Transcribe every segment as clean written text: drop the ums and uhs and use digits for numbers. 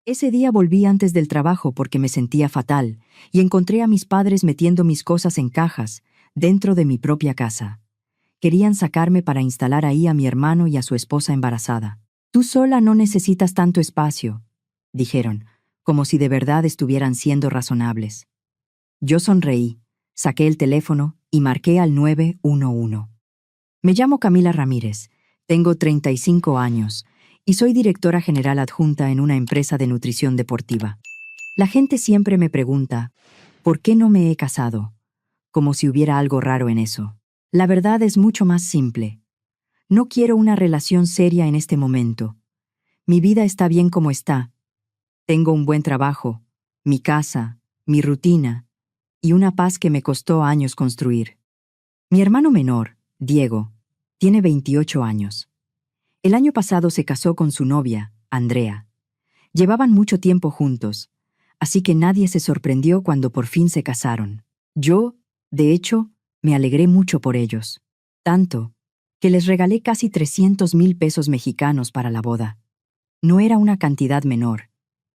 Ese día volví antes del trabajo porque me sentía fatal y encontré a mis padres metiendo mis cosas en cajas dentro de mi propia casa. Querían sacarme para instalar ahí a mi hermano y a su esposa embarazada. Tú sola no necesitas tanto espacio, dijeron, como si de verdad estuvieran siendo razonables. Yo sonreí, saqué el teléfono y marqué al 911. Me llamo Camila Ramírez, tengo 35 años y soy directora general adjunta en una empresa de nutrición deportiva. La gente siempre me pregunta, ¿por qué no me he casado? Como si hubiera algo raro en eso. La verdad es mucho más simple. No quiero una relación seria en este momento. Mi vida está bien como está. Tengo un buen trabajo, mi casa, mi rutina y una paz que me costó años construir. Mi hermano menor, Diego, tiene 28 años. El año pasado se casó con su novia, Andrea. Llevaban mucho tiempo juntos, así que nadie se sorprendió cuando por fin se casaron. Yo, de hecho, me alegré mucho por ellos. Tanto, que les regalé casi 300,000 pesos mexicanos para la boda. No era una cantidad menor,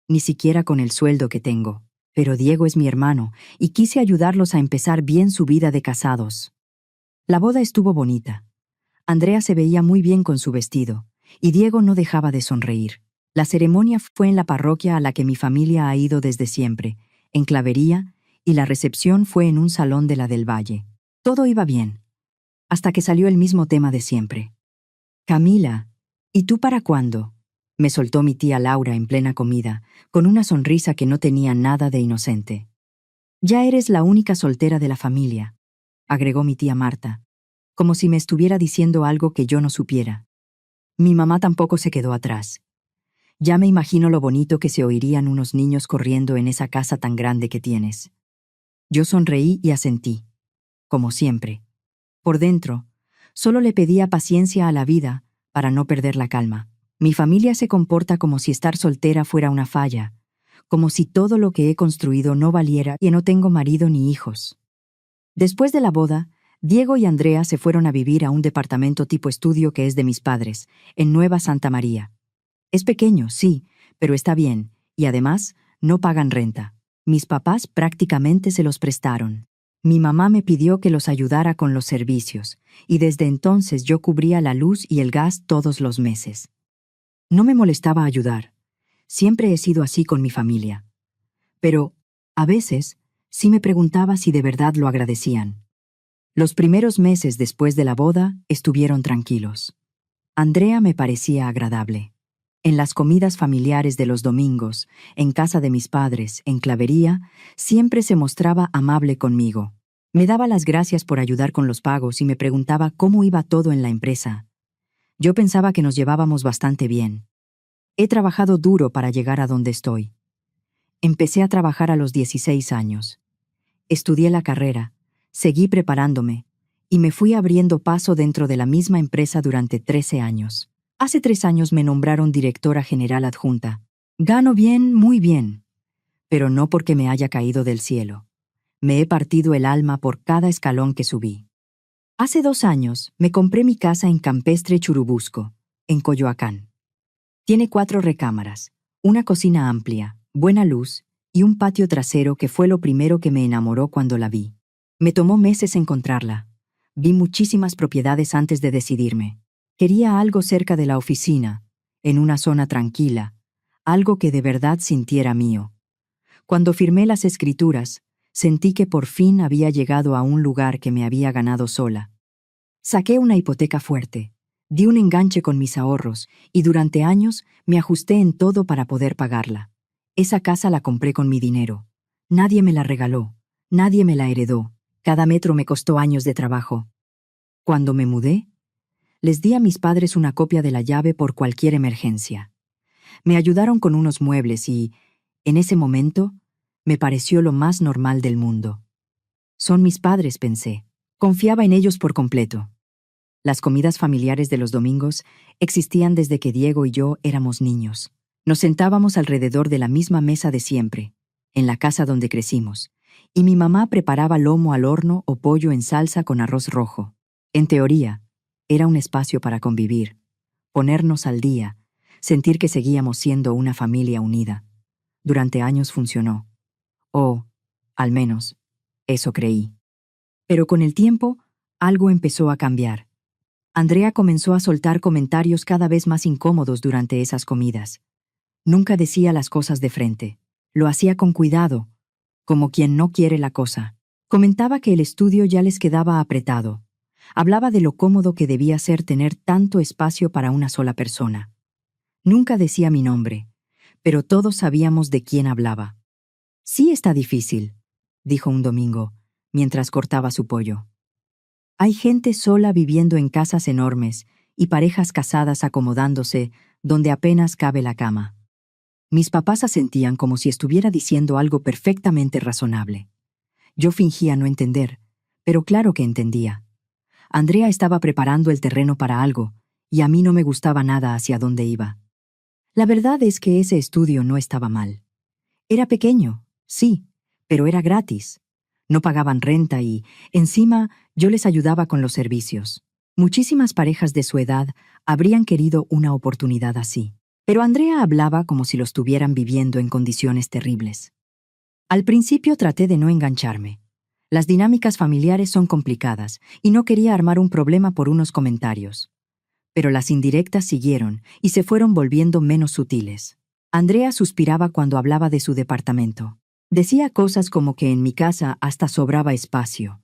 ni siquiera con el sueldo que tengo. Pero Diego es mi hermano y quise ayudarlos a empezar bien su vida de casados. La boda estuvo bonita. Andrea se veía muy bien con su vestido, y Diego no dejaba de sonreír. La ceremonia fue en la parroquia a la que mi familia ha ido desde siempre, en Clavería, y la recepción fue en un salón de la del Valle. Todo iba bien, hasta que salió el mismo tema de siempre. Camila, ¿y tú para cuándo? Me soltó mi tía Laura en plena comida, con una sonrisa que no tenía nada de inocente. Ya eres la única soltera de la familia, agregó mi tía Marta, como si me estuviera diciendo algo que yo no supiera. Mi mamá tampoco se quedó atrás. Ya me imagino lo bonito que se oirían unos niños corriendo en esa casa tan grande que tienes. Yo sonreí y asentí, como siempre. Por dentro, solo le pedía paciencia a la vida para no perder la calma. Mi familia se comporta como si estar soltera fuera una falla, como si todo lo que he construido no valiera y no tengo marido ni hijos. Después de la boda, Diego y Andrea se fueron a vivir a un departamento tipo estudio que es de mis padres, en Nueva Santa María. Es pequeño, sí, pero está bien, y además, no pagan renta. Mis papás prácticamente se los prestaron. Mi mamá me pidió que los ayudara con los servicios, y desde entonces yo cubría la luz y el gas todos los meses. No me molestaba ayudar. Siempre he sido así con mi familia. Pero, a veces, sí me preguntaba si de verdad lo agradecían. Los primeros meses después de la boda estuvieron tranquilos. Andrea me parecía agradable. En las comidas familiares de los domingos, en casa de mis padres, en Clavería, siempre se mostraba amable conmigo. Me daba las gracias por ayudar con los pagos y me preguntaba cómo iba todo en la empresa. Yo pensaba que nos llevábamos bastante bien. He trabajado duro para llegar a donde estoy. Empecé a trabajar a los 16 años. Estudié la carrera, seguí preparándome, y me fui abriendo paso dentro de la misma empresa durante 13 años. Hace 3 años me nombraron directora general adjunta. Gano bien, muy bien, pero no porque me haya caído del cielo. Me he partido el alma por cada escalón que subí. Hace 2 años me compré mi casa en Campestre Churubusco, en Coyoacán. Tiene 4 recámaras, una cocina amplia, buena luz y un patio trasero que fue lo primero que me enamoró cuando la vi. Me tomó meses encontrarla. Vi muchísimas propiedades antes de decidirme. Quería algo cerca de la oficina, en una zona tranquila, algo que de verdad sintiera mío. Cuando firmé las escrituras, sentí que por fin había llegado a un lugar que me había ganado sola. Saqué una hipoteca fuerte, di un enganche con mis ahorros y durante años me ajusté en todo para poder pagarla. Esa casa la compré con mi dinero. Nadie me la regaló, nadie me la heredó. Cada metro me costó años de trabajo. Cuando me mudé, les di a mis padres una copia de la llave por cualquier emergencia. Me ayudaron con unos muebles y, en ese momento, me pareció lo más normal del mundo. Son mis padres, pensé. Confiaba en ellos por completo. Las comidas familiares de los domingos existían desde que Diego y yo éramos niños. Nos sentábamos alrededor de la misma mesa de siempre, en la casa donde crecimos, y mi mamá preparaba lomo al horno o pollo en salsa con arroz rojo. En teoría, era un espacio para convivir, ponernos al día, sentir que seguíamos siendo una familia unida. Durante años funcionó. O, al menos, eso creí. Pero con el tiempo, algo empezó a cambiar. Andrea comenzó a soltar comentarios cada vez más incómodos durante esas comidas. Nunca decía las cosas de frente. Lo hacía con cuidado, como quien no quiere la cosa. Comentaba que el estudio ya les quedaba apretado. Hablaba de lo cómodo que debía ser tener tanto espacio para una sola persona. Nunca decía mi nombre, pero todos sabíamos de quién hablaba. Sí está difícil, dijo un domingo, mientras cortaba su pollo. Hay gente sola viviendo en casas enormes y parejas casadas acomodándose donde apenas cabe la cama. Mis papás asentían como si estuviera diciendo algo perfectamente razonable. Yo fingía no entender, pero claro que entendía. Andrea estaba preparando el terreno para algo, y a mí no me gustaba nada hacia dónde iba. La verdad es que ese estudio no estaba mal. Era pequeño, sí, pero era gratis. No pagaban renta y, encima, yo les ayudaba con los servicios. Muchísimas parejas de su edad habrían querido una oportunidad así. Pero Andrea hablaba como si lo estuvieran viviendo en condiciones terribles. Al principio traté de no engancharme. Las dinámicas familiares son complicadas y no quería armar un problema por unos comentarios. Pero las indirectas siguieron y se fueron volviendo menos sutiles. Andrea suspiraba cuando hablaba de su departamento. Decía cosas como que en mi casa hasta sobraba espacio.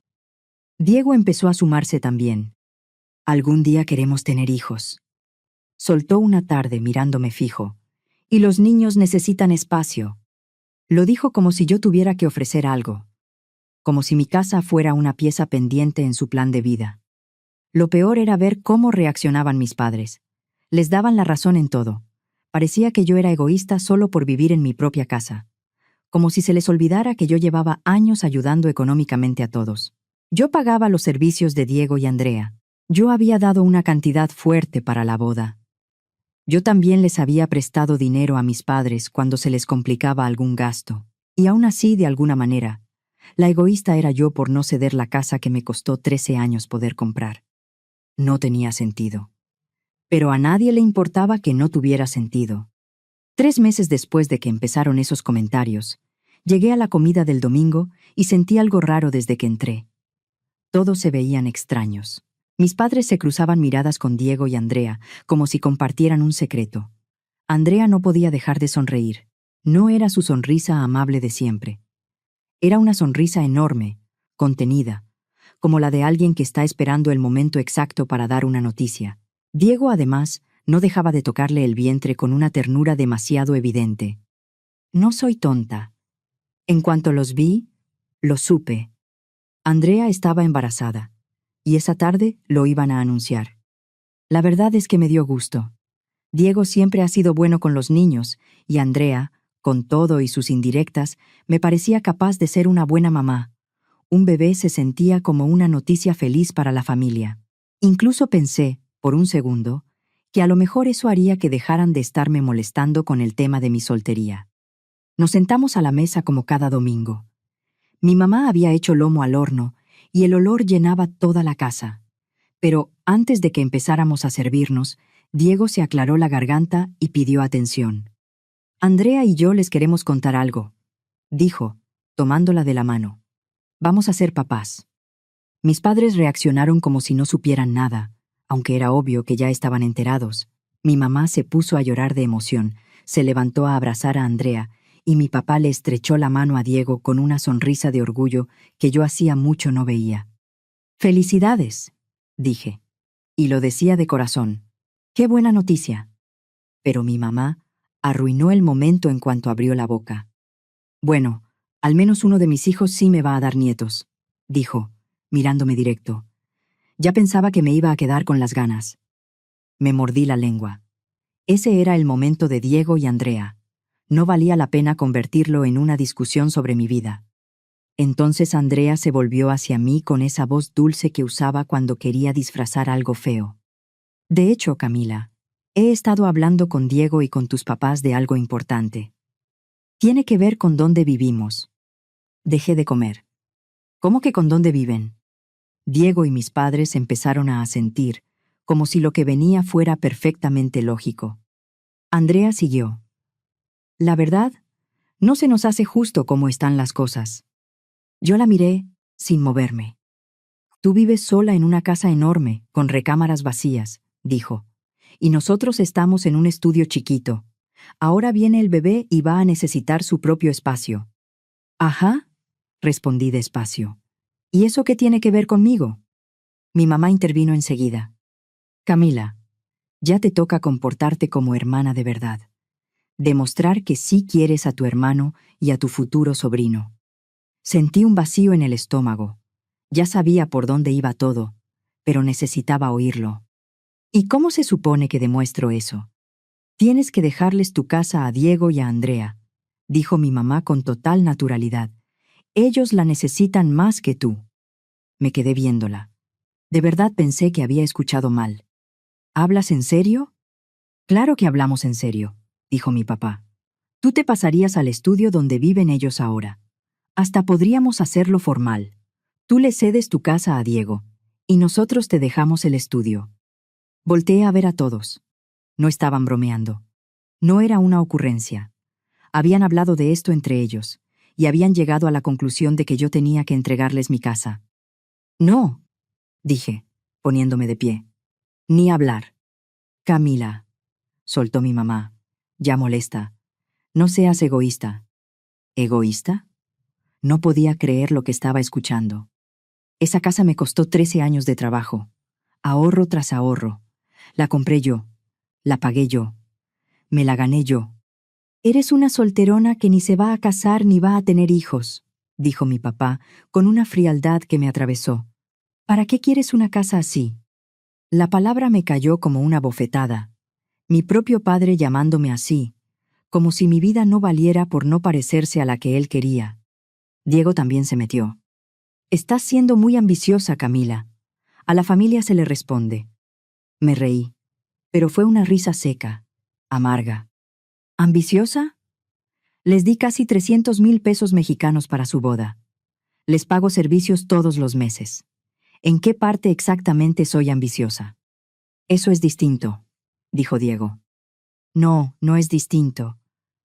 Diego empezó a sumarse también. Algún día queremos tener hijos. Soltó una tarde mirándome fijo. Y los niños necesitan espacio. Lo dijo como si yo tuviera que ofrecer algo. Como si mi casa fuera una pieza pendiente en su plan de vida. Lo peor era ver cómo reaccionaban mis padres. Les daban la razón en todo. Parecía que yo era egoísta solo por vivir en mi propia casa. Como si se les olvidara que yo llevaba años ayudando económicamente a todos. Yo pagaba los servicios de Diego y Andrea. Yo había dado una cantidad fuerte para la boda. Yo también les había prestado dinero a mis padres cuando se les complicaba algún gasto. Y aún así, de alguna manera, la egoísta era yo por no ceder la casa que me costó 13 años poder comprar. No tenía sentido. Pero a nadie le importaba que no tuviera sentido. 3 meses después de que empezaron esos comentarios, llegué a la comida del domingo y sentí algo raro desde que entré. Todos se veían extraños. Mis padres se cruzaban miradas con Diego y Andrea, como si compartieran un secreto. Andrea no podía dejar de sonreír. No era su sonrisa amable de siempre. Era una sonrisa enorme, contenida, como la de alguien que está esperando el momento exacto para dar una noticia. Diego, además, no dejaba de tocarle el vientre con una ternura demasiado evidente. No soy tonta. En cuanto los vi, lo supe. Andrea estaba embarazada, y esa tarde lo iban a anunciar. La verdad es que me dio gusto. Diego siempre ha sido bueno con los niños, y Andrea, con todo y sus indirectas, me parecía capaz de ser una buena mamá. Un bebé se sentía como una noticia feliz para la familia. Incluso pensé, por un segundo, que a lo mejor eso haría que dejaran de estarme molestando con el tema de mi soltería. Nos sentamos a la mesa como cada domingo. Mi mamá había hecho lomo al horno, y el olor llenaba toda la casa. Pero antes de que empezáramos a servirnos, Diego se aclaró la garganta y pidió atención. Andrea y yo les queremos contar algo, dijo, tomándola de la mano. Vamos a ser papás. Mis padres reaccionaron como si no supieran nada, aunque era obvio que ya estaban enterados. Mi mamá se puso a llorar de emoción, se levantó a abrazar a Andrea, y mi papá le estrechó la mano a Diego con una sonrisa de orgullo que yo hacía mucho no veía. «Felicidades», dije, y lo decía de corazón. «Qué buena noticia». Pero mi mamá arruinó el momento en cuanto abrió la boca. «Bueno, al menos uno de mis hijos sí me va a dar nietos», dijo, mirándome directo. Ya pensaba que me iba a quedar con las ganas. Me mordí la lengua. Ese era el momento de Diego y Andrea. No valía la pena convertirlo en una discusión sobre mi vida. Entonces Andrea se volvió hacia mí con esa voz dulce que usaba cuando quería disfrazar algo feo. «De hecho, Camila, he estado hablando con Diego y con tus papás de algo importante. Tiene que ver con dónde vivimos». Dejé de comer. «¿Cómo que con dónde viven?» Diego y mis padres empezaron a asentir, como si lo que venía fuera perfectamente lógico. Andrea siguió. «La verdad, No se nos hace justo cómo están las cosas. Yo la miré, sin moverme. Tú vives sola en una casa enorme, con recámaras vacías, dijo. Y nosotros estamos en un estudio chiquito. Ahora viene el bebé y va a necesitar su propio espacio. Ajá, respondí despacio. ¿Y eso qué tiene que ver conmigo? Mi mamá intervino enseguida. Camila, ya te toca comportarte como hermana de verdad. Demostrar que sí quieres a tu hermano y a tu futuro sobrino. Sentí un vacío en el estómago. Ya sabía por dónde iba todo, pero necesitaba oírlo. ¿Y cómo se supone que demuestro eso? Tienes que dejarles tu casa a Diego y a Andrea, dijo mi mamá con total naturalidad. Ellos la necesitan más que tú. Me quedé viéndola. De verdad pensé que había escuchado mal. ¿Hablas en serio? Claro que hablamos en serio, dijo mi papá. Tú te pasarías al estudio donde viven ellos ahora. Hasta podríamos hacerlo formal. Tú le cedes tu casa a Diego, y nosotros te dejamos el estudio. Volteé a ver a todos. No estaban bromeando. No era una ocurrencia. Habían hablado de esto entre ellos, y habían llegado a la conclusión de que yo tenía que entregarles mi casa. No, dije, poniéndome de pie. Ni hablar. Camila, soltó mi mamá, ya molesta. No seas egoísta. ¿Egoísta? No podía creer lo que estaba escuchando. Esa casa me costó 13 años de trabajo. Ahorro tras ahorro. La compré yo. La pagué yo. Me la gané yo. Eres una solterona que ni se va a casar ni va a tener hijos, dijo mi papá, con una frialdad que me atravesó. ¿Para qué quieres una casa así? La palabra me cayó como una bofetada. Mi propio padre llamándome así, como si mi vida no valiera por no parecerse a la que él quería. Diego también se metió. Estás siendo muy ambiciosa, Camila. A la familia se le responde. Me reí, pero fue una risa seca, amarga. ¿Ambiciosa? Les di casi 300,000 pesos mexicanos para su boda. Les pago servicios todos los meses. ¿En qué parte exactamente soy ambiciosa? Eso es distinto, dijo Diego. No, no es distinto,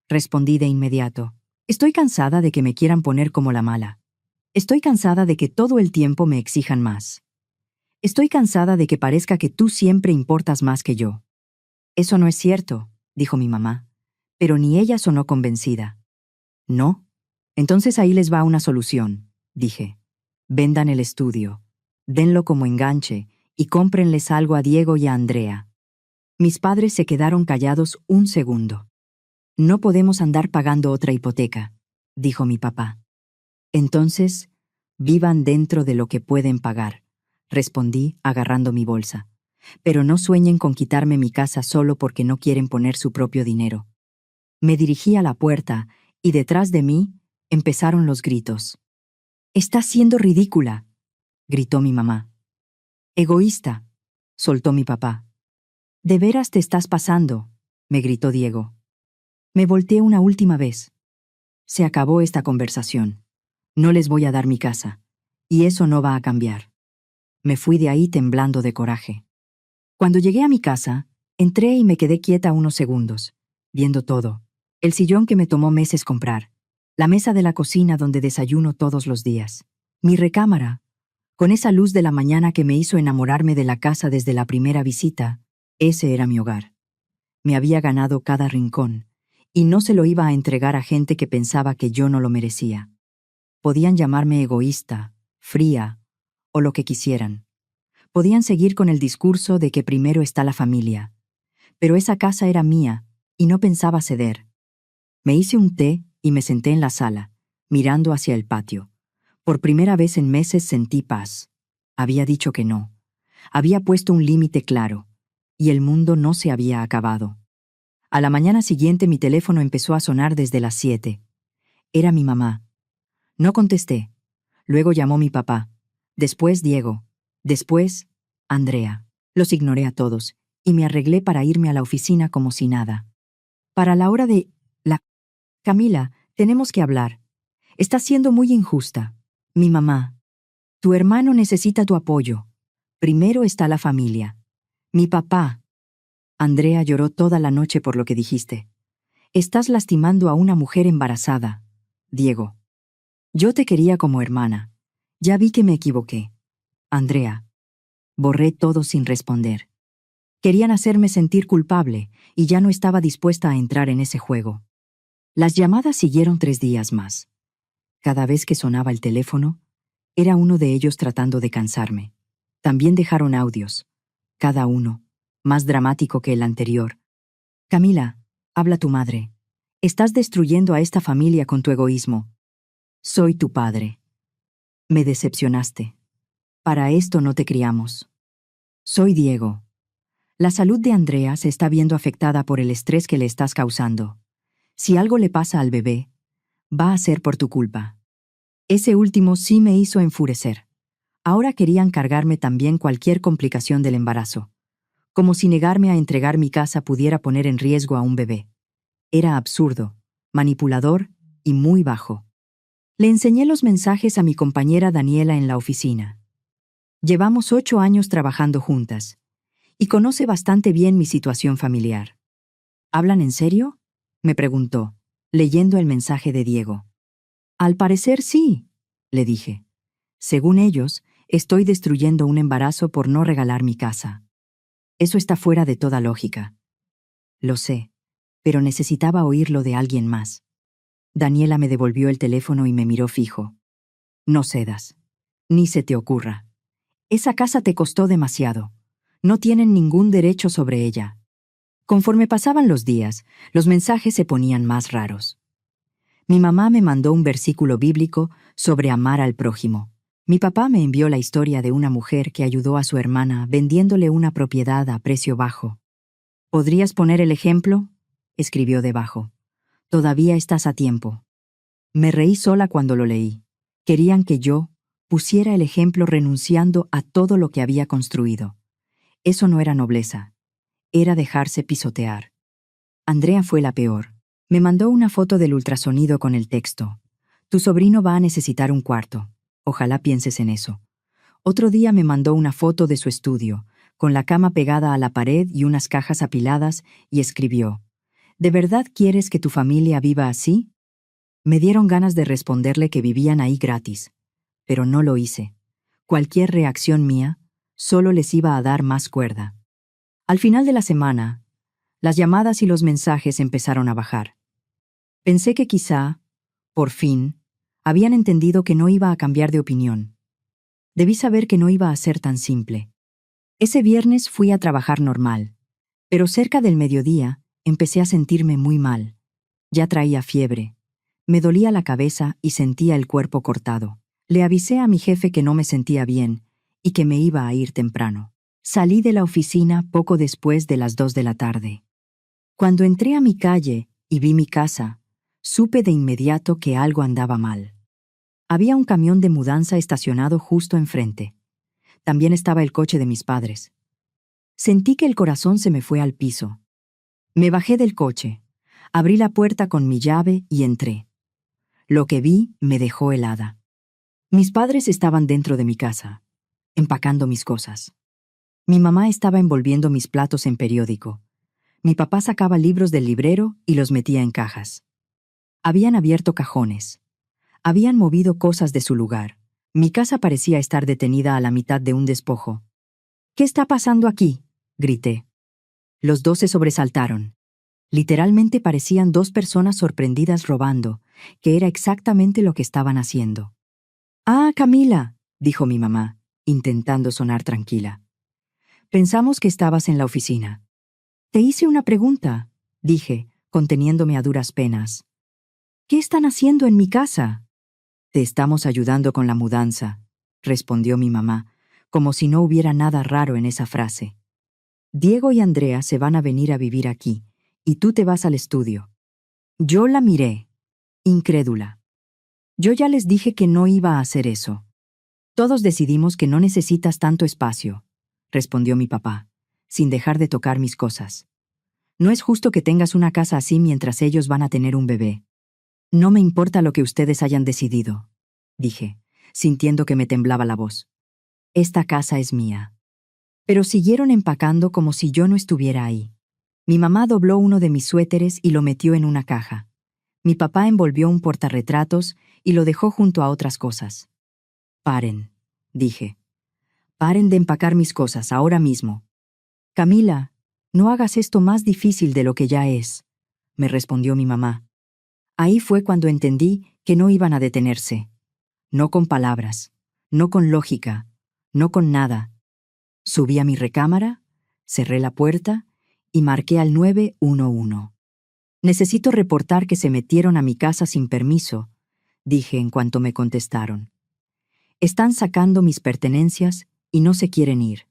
respondí de inmediato. Estoy cansada de que me quieran poner como la mala. Estoy cansada de que todo el tiempo me exijan más. Estoy cansada de que parezca que tú siempre importas más que yo. Eso no es cierto, dijo mi mamá, pero ni ella sonó convencida. ¿No? Entonces ahí les va una solución, dije. Vendan el estudio, denlo como enganche y cómprenles algo a Diego y a Andrea. Mis padres se quedaron callados un segundo. No podemos andar pagando otra hipoteca, dijo mi papá. Entonces, vivan dentro de lo que pueden pagar, respondí agarrando mi bolsa. Pero no sueñen con quitarme mi casa solo porque no quieren poner su propio dinero. Me dirigí a la puerta y detrás de mí empezaron los gritos. «Estás siendo ridícula», gritó mi mamá. «Egoísta», soltó mi papá. «¿De veras te estás pasando?», me gritó Diego. Me volteé una última vez. Se acabó esta conversación. No les voy a dar mi casa, y eso no va a cambiar. Me fui de ahí temblando de coraje. Cuando llegué a mi casa, entré y me quedé quieta unos segundos, viendo todo. El sillón que me tomó meses comprar, la mesa de la cocina donde desayuno todos los días, mi recámara, con esa luz de la mañana que me hizo enamorarme de la casa desde la primera visita. Ese era mi hogar. Me había ganado cada rincón, y no se lo iba a entregar a gente que pensaba que yo no lo merecía. Podían llamarme egoísta, fría, o lo que quisieran. Podían seguir con el discurso de que primero está la familia. Pero esa casa era mía, y no pensaba ceder. Me hice un té y me senté en la sala, mirando hacia el patio. Por primera vez en meses sentí paz. Había dicho que no. Había puesto un límite claro, y el mundo no se había acabado. A la mañana siguiente mi teléfono empezó a sonar desde las 7. Era mi mamá. No contesté. Luego llamó mi papá. Después Diego. Después Andrea. Los ignoré a todos, y me arreglé para irme a la oficina como si nada. Para la hora de... Camila, tenemos que hablar. Estás siendo muy injusta. Mi mamá. Tu hermano necesita tu apoyo. Primero está la familia. Mi papá. Andrea lloró toda la noche por lo que dijiste. Estás lastimando a una mujer embarazada, Diego. Yo te quería como hermana. Ya vi que me equivoqué. Andrea. Borré todo sin responder. Querían hacerme sentir culpable y ya no estaba dispuesta a entrar en ese juego. Las llamadas siguieron 3 días más. Cada vez que sonaba el teléfono, era uno de ellos tratando de cansarme. También dejaron audios, cada uno, más dramático que el anterior. Camila, habla tu madre. Estás destruyendo a esta familia con tu egoísmo. Soy tu padre. Me decepcionaste. Para esto no te criamos. Soy Diego. La salud de Andrea se está viendo afectada por el estrés que le estás causando. Si algo le pasa al bebé, va a ser por tu culpa. Ese último sí me hizo enfurecer. Ahora querían cargarme también cualquier complicación del embarazo. Como si negarme a entregar mi casa pudiera poner en riesgo a un bebé. Era absurdo, manipulador y muy bajo. Le enseñé los mensajes a mi compañera Daniela en la oficina. Llevamos 8 años trabajando juntas, y conoce bastante bien mi situación familiar. ¿Hablan en serio?, me preguntó, leyendo el mensaje de Diego. Al parecer sí, le dije. Según ellos, estoy destruyendo un embarazo por no regalar mi casa. Eso está fuera de toda lógica. Lo sé, pero necesitaba oírlo de alguien más. Daniela me devolvió el teléfono y me miró fijo. No cedas. Ni se te ocurra. Esa casa te costó demasiado. No tienen ningún derecho sobre ella. Conforme pasaban los días, los mensajes se ponían más raros. Mi mamá me mandó un versículo bíblico sobre amar al prójimo. Mi papá me envió la historia de una mujer que ayudó a su hermana vendiéndole una propiedad a precio bajo. ¿Podrías poner el ejemplo?, escribió debajo. Todavía estás a tiempo. Me reí sola cuando lo leí. Querían que yo pusiera el ejemplo renunciando a todo lo que había construido. Eso no era nobleza. Era dejarse pisotear. Andrea fue la peor. Me mandó una foto del ultrasonido con el texto. Tu sobrino va a necesitar un cuarto. Ojalá pienses en eso. Otro día me mandó una foto de su estudio, con la cama pegada a la pared y unas cajas apiladas, y escribió: ¿De verdad quieres que tu familia viva así? Me dieron ganas de responderle que vivían ahí gratis, pero no lo hice. Cualquier reacción mía solo les iba a dar más cuerda. Al final de la semana, las llamadas y los mensajes empezaron a bajar. Pensé que quizá, por fin, habían entendido que no iba a cambiar de opinión. Debí saber que no iba a ser tan simple. Ese viernes fui a trabajar normal, pero cerca del mediodía empecé a sentirme muy mal. Ya traía fiebre, me dolía la cabeza y sentía el cuerpo cortado. Le avisé a mi jefe que no me sentía bien y que me iba a ir temprano. Salí de la oficina poco después de las 2 de la tarde. Cuando entré a mi calle y vi mi casa, supe de inmediato que algo andaba mal. Había un camión de mudanza estacionado justo enfrente. También estaba el coche de mis padres. Sentí que el corazón se me fue al piso. Me bajé del coche, abrí la puerta con mi llave y entré. Lo que vi me dejó helada. Mis padres estaban dentro de mi casa, empacando mis cosas. Mi mamá estaba envolviendo mis platos en periódico. Mi papá sacaba libros del librero y los metía en cajas. Habían abierto cajones. Habían movido cosas de su lugar. Mi casa parecía estar detenida a la mitad de un despojo. ¿Qué está pasando aquí?, grité. Los dos se sobresaltaron. Literalmente parecían 2 personas sorprendidas robando, que era exactamente lo que estaban haciendo. «Ah, Camila», dijo mi mamá, intentando sonar tranquila. «Pensamos que estabas en la oficina». «Te hice una pregunta», dije, conteniéndome a duras penas. «¿Qué están haciendo en mi casa?» «Te estamos ayudando con la mudanza», respondió mi mamá, como si no hubiera nada raro en esa frase. «Diego y Andrea se van a venir a vivir aquí, y tú te vas al estudio». Yo la miré, incrédula. «Yo ya les dije que no iba a hacer eso». «Todos decidimos que no necesitas tanto espacio», respondió mi papá, sin dejar de tocar mis cosas. «No es justo que tengas una casa así mientras ellos van a tener un bebé». «No me importa lo que ustedes hayan decidido», dije, sintiendo que me temblaba la voz. «Esta casa es mía». Pero siguieron empacando como si yo no estuviera ahí. Mi mamá dobló uno de mis suéteres y lo metió en una caja. Mi papá envolvió un portarretratos y lo dejó junto a otras cosas. Paren, dije. Paren de empacar mis cosas ahora mismo. Camila, no hagas esto más difícil de lo que ya es, me respondió mi mamá. Ahí fue cuando entendí que no iban a detenerse. No con palabras, no con lógica, no con nada. Subí a mi recámara, cerré la puerta y marqué al 911. Necesito reportar que se metieron a mi casa sin permiso, dije en cuanto me contestaron. Están sacando mis pertenencias y no se quieren ir.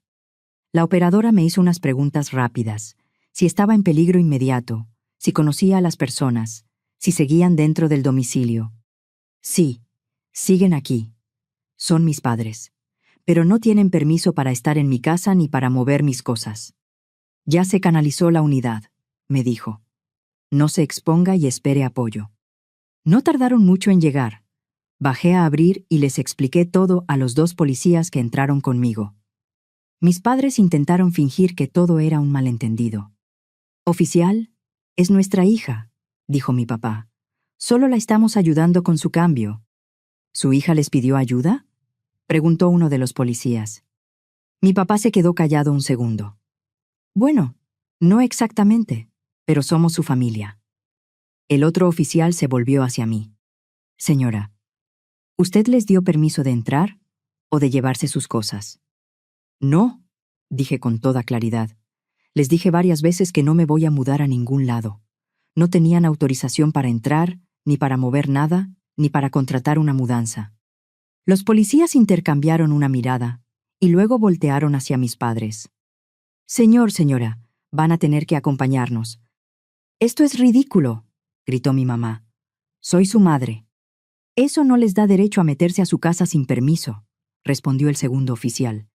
La operadora me hizo unas preguntas rápidas, si estaba en peligro inmediato, si conocía a las personas, si seguían dentro del domicilio. Sí, siguen aquí. Son mis padres, pero no tienen permiso para estar en mi casa ni para mover mis cosas. Ya se canalizó la unidad, me dijo. No se exponga y espere apoyo. No tardaron mucho en llegar. Bajé a abrir y les expliqué todo a los 2 policías que entraron conmigo. Mis padres intentaron fingir que todo era un malentendido. «Oficial, es nuestra hija», dijo mi papá. «Solo la estamos ayudando con su cambio». «¿Su hija les pidió ayuda?», preguntó uno de los policías. Mi papá se quedó callado un segundo. «Bueno, no exactamente, pero somos su familia». El otro oficial se volvió hacia mí. «Señora, ¿usted les dio permiso de entrar o de llevarse sus cosas?» «No», dije con toda claridad. Les dije varias veces que no me voy a mudar a ningún lado. No tenían autorización para entrar, ni para mover nada, ni para contratar una mudanza. Los policías intercambiaron una mirada y luego voltearon hacia mis padres. Señora, van a tener que acompañarnos». «Esto es ridículo», gritó mi mamá. «Soy su madre». «Eso no les da derecho a meterse a su casa sin permiso», respondió el segundo oficial.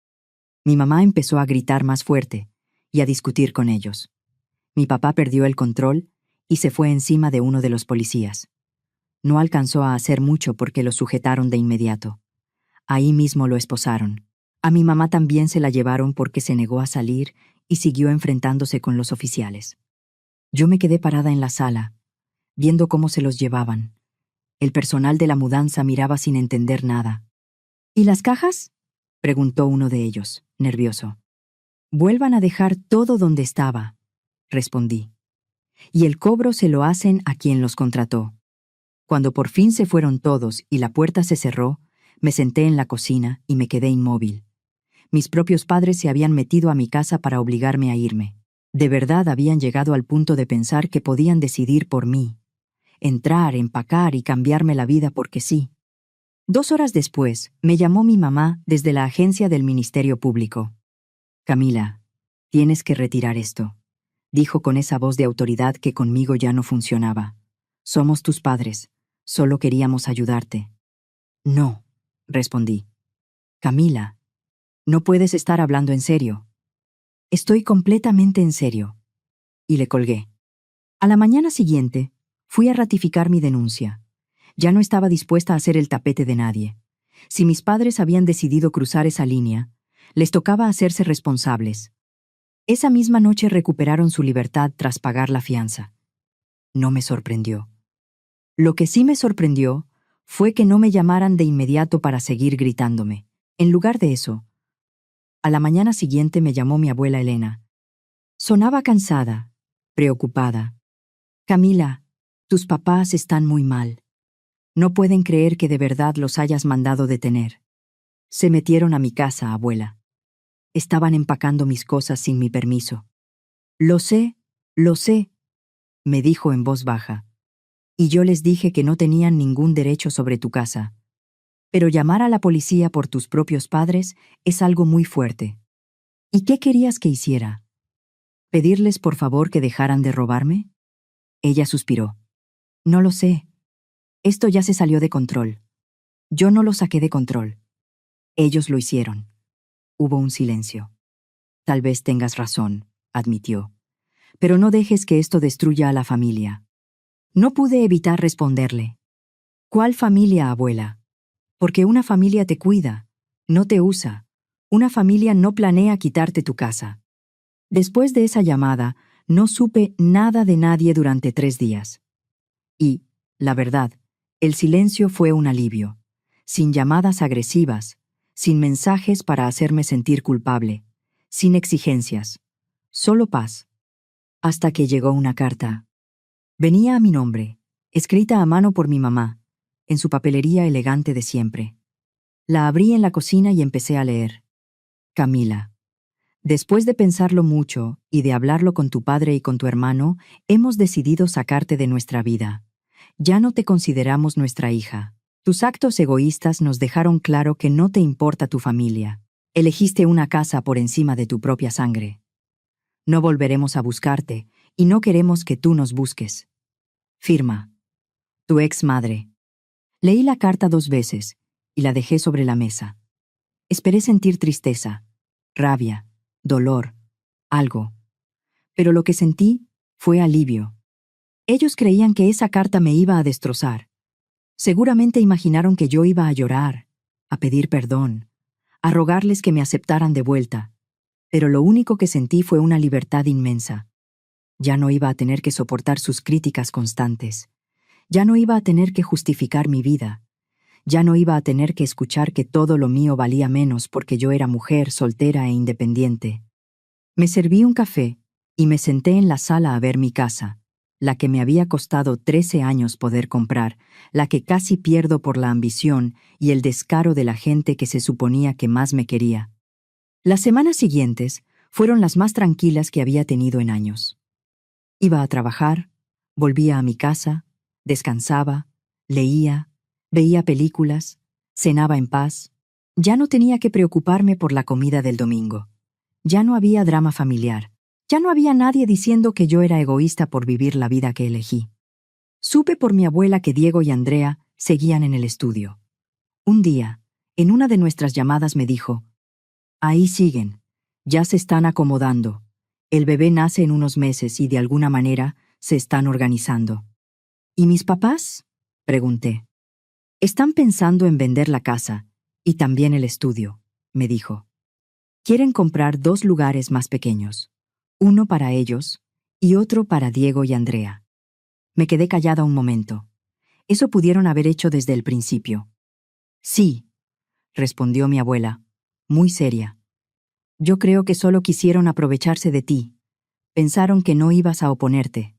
Mi mamá empezó a gritar más fuerte y a discutir con ellos. Mi papá perdió el control y se fue encima de uno de los policías. No alcanzó a hacer mucho porque lo sujetaron de inmediato. Ahí mismo lo esposaron. A mi mamá también se la llevaron porque se negó a salir y siguió enfrentándose con los oficiales. Yo me quedé parada en la sala, viendo cómo se los llevaban. El personal de la mudanza miraba sin entender nada. «¿Y las cajas?», preguntó uno de ellos, nervioso. «Vuelvan a dejar todo donde estaba», respondí. «Y el cobro se lo hacen a quien los contrató». Cuando por fin se fueron todos y la puerta se cerró, me senté en la cocina y me quedé inmóvil. Mis propios padres se habían metido a mi casa para obligarme a irme. De verdad habían llegado al punto de pensar que podían decidir por mí. Entrar, empacar y cambiarme la vida porque sí. 2 horas después, me llamó mi mamá desde la agencia del Ministerio Público. «Camila, tienes que retirar esto», dijo con esa voz de autoridad que conmigo ya no funcionaba. «Somos tus padres. Solo queríamos ayudarte». «No», respondí. «Camila, no puedes estar hablando en serio». «Estoy completamente en serio». Y le colgué. A la mañana siguiente, fui a ratificar mi denuncia. Ya no estaba dispuesta a ser el tapete de nadie. Si mis padres habían decidido cruzar esa línea, les tocaba hacerse responsables. Esa misma noche recuperaron su libertad tras pagar la fianza. No me sorprendió. Lo que sí me sorprendió fue que no me llamaran de inmediato para seguir gritándome. En lugar de eso, a la mañana siguiente me llamó mi abuela Elena. Sonaba cansada, preocupada. «Camila, tus papás están muy mal. No pueden creer que de verdad los hayas mandado detener. Se metieron a mi casa, abuela. Estaban empacando mis cosas sin mi permiso». Lo sé», me dijo en voz baja. «Y yo les dije que no tenían ningún derecho sobre tu casa. Pero llamar a la policía por tus propios padres es algo muy fuerte. ¿Y qué querías que hiciera? ¿Pedirles por favor que dejaran de robarme?» Ella suspiró. «No lo sé. Esto ya se salió de control. Yo no lo saqué de control. Ellos lo hicieron». Hubo un silencio. «Tal vez tengas razón», admitió. «Pero no dejes que esto destruya a la familia». No pude evitar responderle. «¿Cuál familia, abuela? Porque una familia te cuida, no te usa. Una familia no planea quitarte tu casa». Después de esa llamada, No supe nada de nadie durante 3 días. Y, la verdad, el silencio fue un alivio. Sin llamadas agresivas, sin mensajes para hacerme sentir culpable, sin exigencias, solo paz. Hasta que llegó una carta. Venía a mi nombre, escrita a mano por mi mamá, en su papelería elegante de siempre. La abrí en la cocina y empecé a leer. Camila. Después de pensarlo mucho y de hablarlo con tu padre y con tu hermano, hemos decidido sacarte de nuestra vida. Ya no te consideramos nuestra hija. Tus actos egoístas nos dejaron claro que no te importa tu familia. Elegiste una casa por encima de tu propia sangre. No volveremos a buscarte y no queremos que tú nos busques. Firma. Tu ex madre. Leí la carta 2 veces y la dejé sobre la mesa. Esperé sentir tristeza, rabia, dolor, algo. Pero lo que sentí fue alivio. Ellos creían que esa carta me iba a destrozar. Seguramente imaginaron que yo iba a llorar, a pedir perdón, a rogarles que me aceptaran de vuelta. Pero lo único que sentí fue una libertad inmensa. Ya no iba a tener que soportar sus críticas constantes. Ya no iba a tener que justificar mi vida. Ya no iba a tener que escuchar que todo lo mío valía menos porque yo era mujer, soltera e independiente. Me serví un café y me senté en la sala a ver mi casa, la que me había costado 13 años poder comprar, la que casi pierdo por la ambición y el descaro de la gente que se suponía que más me quería. Las semanas siguientes fueron las más tranquilas que había tenido en años. Iba a trabajar, volvía a mi casa, descansaba, leía, veía películas, cenaba en paz. Ya no tenía que preocuparme por la comida del domingo. Ya no había drama familiar. Ya no había nadie diciendo que yo era egoísta por vivir la vida que elegí. Supe por mi abuela que Diego y Andrea seguían en el estudio. Un día, en una de nuestras llamadas me dijo: ahí siguen, ya se están acomodando. El bebé nace en unos meses y de alguna manera se están organizando. ¿Y mis papás?, pregunté. Están pensando en vender la casa y también el estudio, me dijo. Quieren comprar 2 lugares más pequeños, uno para ellos y otro para Diego y Andrea. Me quedé callada un momento. Eso pudieron haber hecho desde el principio. Sí, respondió mi abuela, muy seria. Yo creo que solo quisieron aprovecharse de ti. Pensaron que no ibas a oponerte.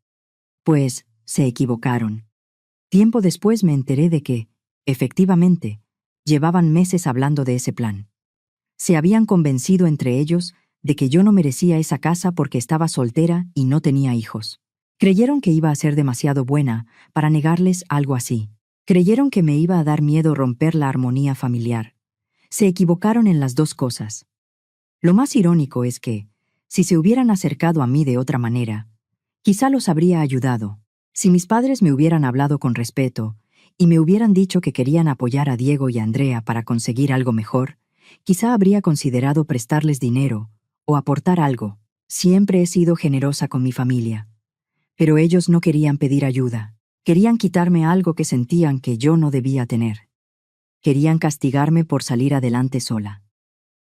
Pues, se equivocaron. Tiempo después me enteré de que, efectivamente, llevaban meses hablando de ese plan. Se habían convencido entre ellos de que yo no merecía esa casa porque estaba soltera y no tenía hijos. Creyeron que iba a ser demasiado buena para negarles algo así. Creyeron que me iba a dar miedo romper la armonía familiar. Se equivocaron en las 2 cosas. Lo más irónico es que, si se hubieran acercado a mí de otra manera, quizá los habría ayudado. Si mis padres me hubieran hablado con respeto y me hubieran dicho que querían apoyar a Diego y a Andrea para conseguir algo mejor, quizá habría considerado prestarles dinero o aportar algo. Siempre he sido generosa con mi familia. Pero ellos no querían pedir ayuda. Querían quitarme algo que sentían que yo no debía tener. Querían castigarme por salir adelante sola.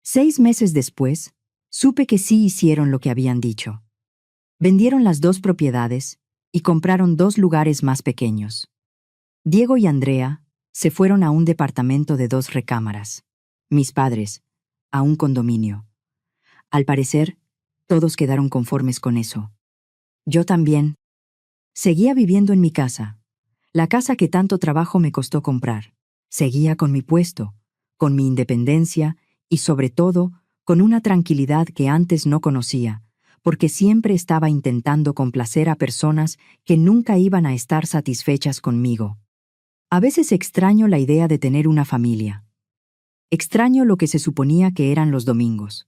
6 meses después, supe que sí hicieron lo que habían dicho. Vendieron las 2 propiedades y compraron 2 lugares más pequeños. Diego y Andrea se fueron a un departamento de 2 recámaras. Mis padres, a un condominio. Al parecer, todos quedaron conformes con eso. Yo también. Seguía viviendo en mi casa, la casa que tanto trabajo me costó comprar. Seguía con mi puesto, con mi independencia y, sobre todo, con una tranquilidad que antes no conocía, porque siempre estaba intentando complacer a personas que nunca iban a estar satisfechas conmigo. A veces extraño la idea de tener una familia. Extraño lo que se suponía que eran los domingos,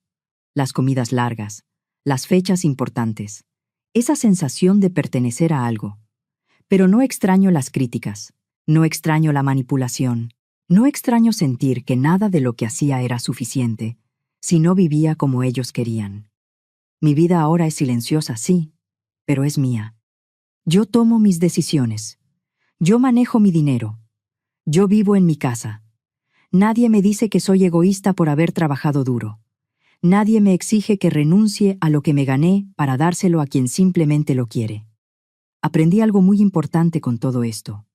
las comidas largas, las fechas importantes, esa sensación de pertenecer a algo. Pero no extraño las críticas, no extraño la manipulación, no extraño sentir que nada de lo que hacía era suficiente, si no vivía como ellos querían. Mi vida ahora es silenciosa, sí, pero es mía. Yo tomo mis decisiones. Yo manejo mi dinero. Yo vivo en mi casa. Nadie me dice que soy egoísta por haber trabajado duro. Nadie me exige que renuncie a lo que me gané para dárselo a quien simplemente lo quiere. Aprendí algo muy importante con todo esto.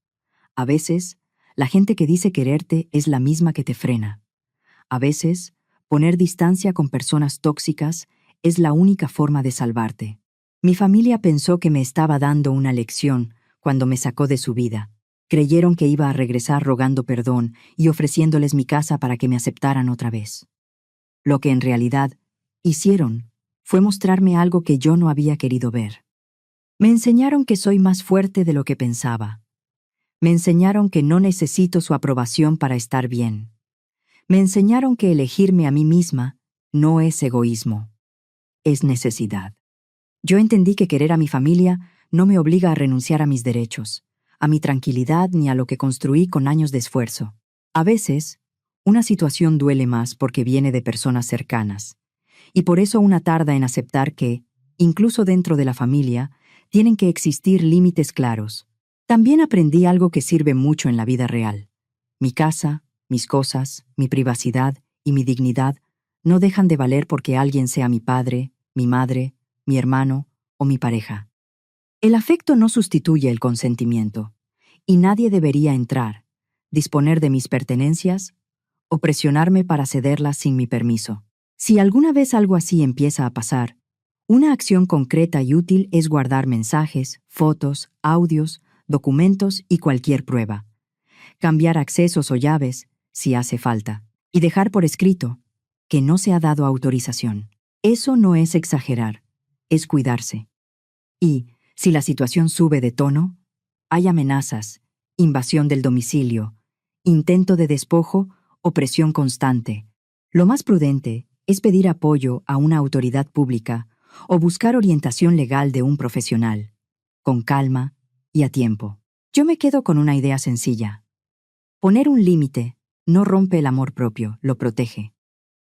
A veces, la gente que dice quererte es la misma que te frena. A veces, poner distancia con personas tóxicas es la única forma de salvarte. Mi familia pensó que me estaba dando una lección cuando me sacó de su vida. Creyeron que iba a regresar rogando perdón y ofreciéndoles mi casa para que me aceptaran otra vez. Lo que en realidad hicieron fue mostrarme algo que yo no había querido ver. Me enseñaron que soy más fuerte de lo que pensaba. Me enseñaron que no necesito su aprobación para estar bien. Me enseñaron que elegirme a mí misma no es egoísmo, es necesidad. Yo entendí que querer a mi familia no me obliga a renunciar a mis derechos, a mi tranquilidad ni a lo que construí con años de esfuerzo. A veces, una situación duele más porque viene de personas cercanas, y por eso una tarda en aceptar que, incluso dentro de la familia, tienen que existir límites claros. También aprendí algo que sirve mucho en la vida real. Mi casa, mis cosas, mi privacidad y mi dignidad no dejan de valer porque alguien sea mi padre, mi madre, mi hermano o mi pareja. El afecto no sustituye el consentimiento, y nadie debería entrar, disponer de mis pertenencias o presionarme para cederlas sin mi permiso. Si alguna vez algo así empieza a pasar, una acción concreta y útil es guardar mensajes, fotos, audios, documentos y cualquier prueba. Cambiar accesos o llaves, si hace falta, y dejar por escrito que no se ha dado autorización. Eso no es exagerar, es cuidarse. Y, si la situación sube de tono, hay amenazas, invasión del domicilio, intento de despojo o presión constante. Lo más prudente es pedir apoyo a una autoridad pública o buscar orientación legal de un profesional, con calma y a tiempo. Yo me quedo con una idea sencilla. Poner un límite no rompe el amor propio, lo protege.